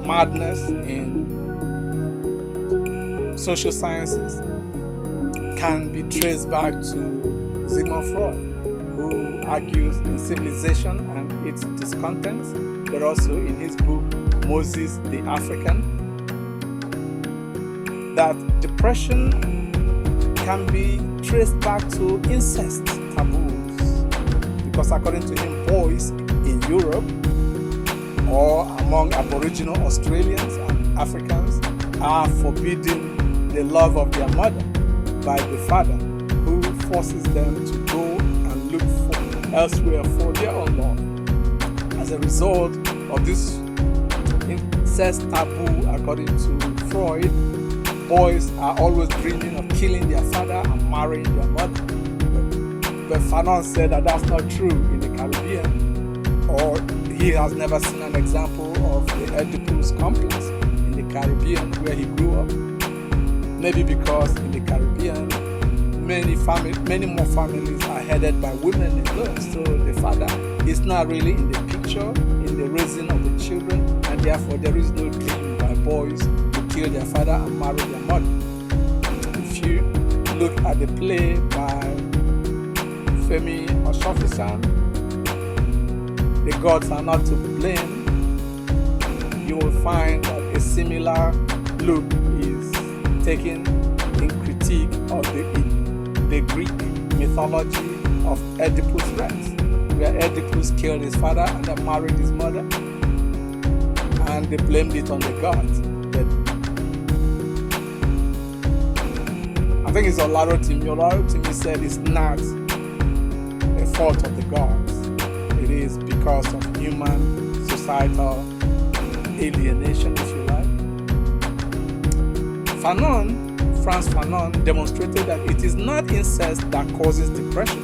madness in social sciences can be traced back to Sigmund Freud, who argues in Civilization and its Discontents, but also in his book Moses the African, that depression can be traced back to incest taboos, because according to him, boys in Europe or among Aboriginal Australians and Africans are forbidden the love of their mother by the father, who forces them to go and look for elsewhere for their own love. As a result of this incest taboo, according to Freud, boys are always dreaming of killing their father and marrying their mother. But Fanon said that that's not true in the Caribbean, or he has never seen an example of the Oedipus complex in the Caribbean where he grew up. Maybe because in the Caribbean, many more families are headed by women and girls, so the father is not really in the picture in the raising of the children, and therefore there is no dream by boys to kill their father and marry their mother. If you look at the play by Femi Oshofisan, The Gods Are Not to Blame, you will find that a similar look is taken in critique of the Greek mythology of Oedipus Rex, where Oedipus killed his father and then married his mother, and they blamed it on the gods. But I think it's Olaro said it's not a fault of the gods. It is because of human societal alienation, if you like. Frantz Fanon demonstrated that it is not incest that causes depression.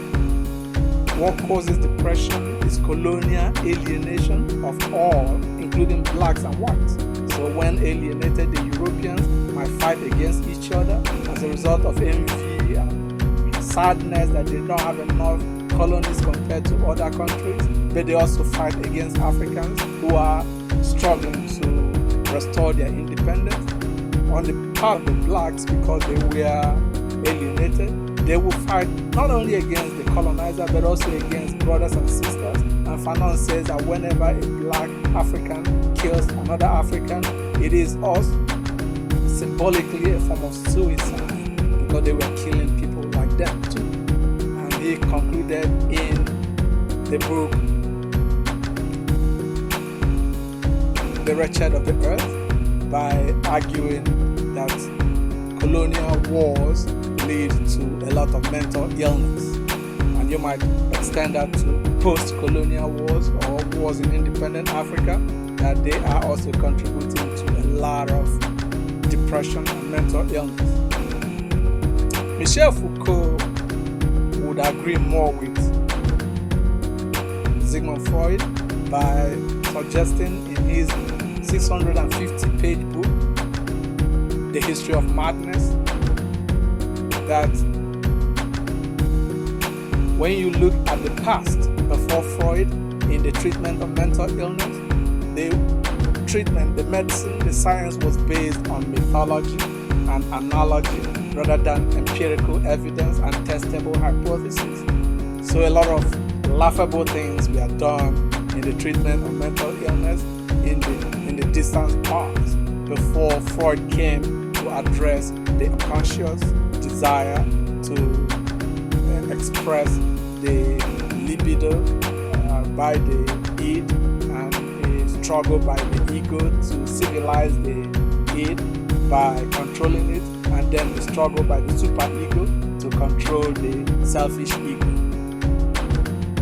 What causes depression is colonial alienation of all, including blacks and whites. So when alienated, the Europeans might fight against each other as a result of envy and sadness that they don't have enough colonies compared to other countries, but they also fight against Africans who are struggling to restore their independence. On the part of the blacks, because they were alienated, they will fight not only against the colonizer but also against brothers and sisters. And Fanon says that whenever a black African kills another African, it is also symbolically a form of suicide, because they were killing people like them too. And he concluded in the book The Wretched of the Earth by arguing that colonial wars lead to a lot of mental illness, and you might extend that to post-colonial wars or wars in independent Africa, that they are also contributing to a lot of depression and mental illness. Michel Foucault would agree more with Sigmund Freud by suggesting in his 650-page book, The History of Madness, that when you look at the past before Freud in the treatment of mental illness, the medicine, the science was based on mythology and analogy rather than empirical evidence and testable hypotheses. So a lot of laughable things were done in the treatment of mental illness in the distant past before Freud came to address the unconscious desire to express the libido by the id, and the struggle by the ego to civilize the id by controlling it, and then the struggle by the superego to control the selfish ego.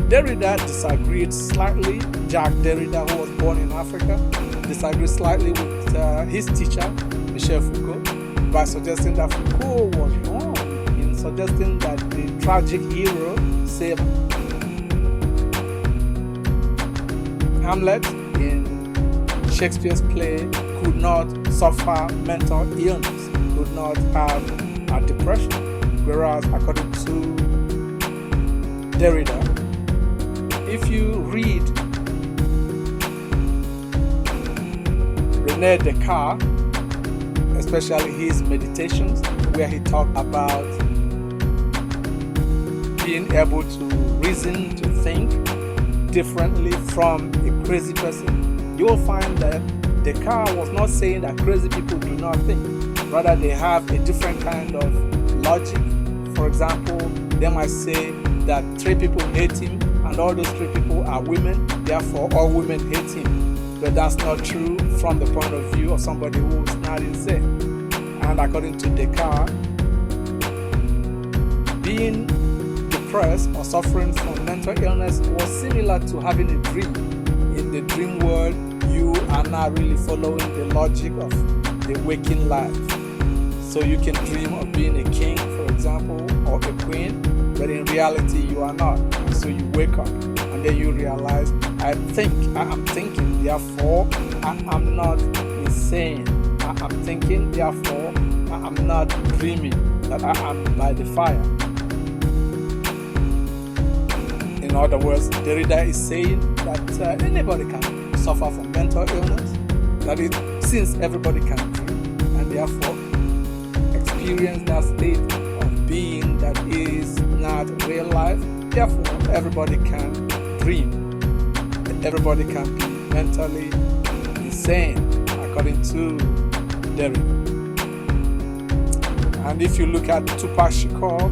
Derrida disagreed slightly. Jacques Derrida, who was born in Africa, disagreed slightly with his teacher, Michel Foucault, by suggesting that Foucault was wrong in suggesting that the tragic hero, say Hamlet in Shakespeare's play, could not suffer mental illness, could not have a depression. Whereas according to Derrida, if you read Rene Descartes, especially his meditations, where he talked about being able to reason, to think differently from a crazy person, you will find that Descartes was not saying that crazy people do not think. Rather, they have a different kind of logic. For example, they might say that 3 people hate him and all those 3 people are women, therefore all women hate him. But that's not true from the point of view of somebody who is not insane. And according to Descartes, being depressed or suffering from mental illness was similar to having a dream. In the dream world, you are not really following the logic of the waking life. So you can dream of being a king, for example, or a queen, but in reality you are not. And so you wake up and then you realize, I am thinking, therefore I am not insane. I am thinking, therefore I am not dreaming that I am by the fire. In other words, Derrida is saying that anybody can suffer from mental illness, that is, since everybody can dream, and therefore experience that state of being that is not real life, therefore everybody can dream. Everybody can be mentally insane, according to Derrida. And if you look at Tupac Shakur,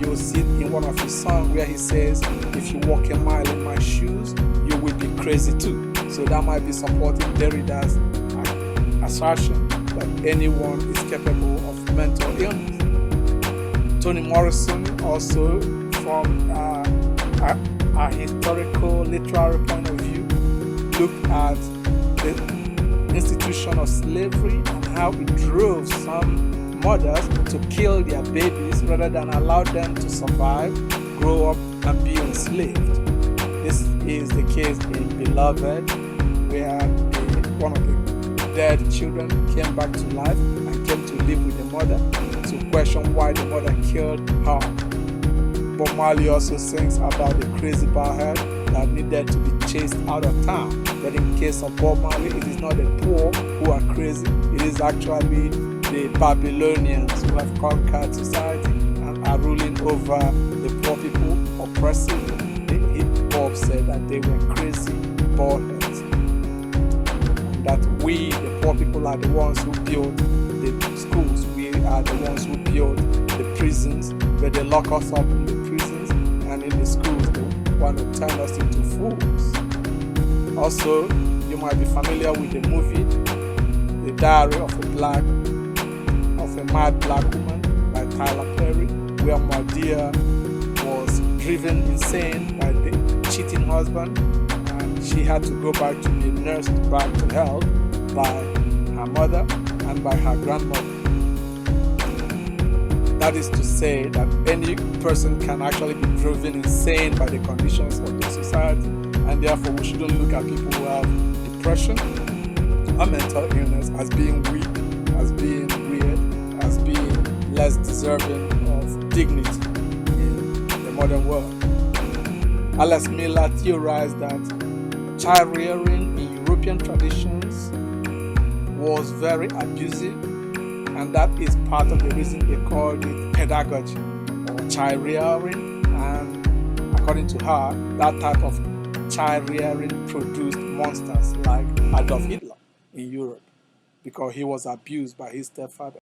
you'll see in one of his songs where he says, if you walk a mile in my shoes, you will be crazy too. So that might be supporting Derrida's assertion that anyone is capable of mental illness. Toni Morrison also, from a historical literary point of view, looked at the institution of slavery and how it drove some mothers to kill their babies rather than allow them to survive, grow up, and be enslaved. This is the case in Beloved, where one of the dead children came back to life and came to live with the mother to question why the mother killed her. Bob Marley also sings about the crazy bowhead that needed to be chased out of town. But in case of Bob Marley, it is not the poor who are crazy, it is actually the Babylonians who have conquered society and are ruling over the poor people oppressively. Bob said that they were crazy baldheads, and that we, the poor people, are the ones who build the schools. We are the ones who build the prisons, where they lock us up in the prisons, and in the schools they want to turn us into fools. Also, you might be familiar with the movie The Diary of a Mad Black Woman by Tyler Perry, where Madia was driven insane by the cheating husband, and she had to go back to be nursed back to health by her mother and by her grandmother. That is to say that any person can actually be driven insane by the conditions of the society, and therefore we shouldn't look at people who have depression or mental illness as being weak, as being weird, as being less deserving of dignity in the modern world. Alex Miller theorized that child rearing in European traditions was very abusive, and that is part of the reason they called it pedagogy or child rearing. And according to her, that type of child rearing produced monsters like Adolf Hitler in Europe, because he was abused by his stepfather.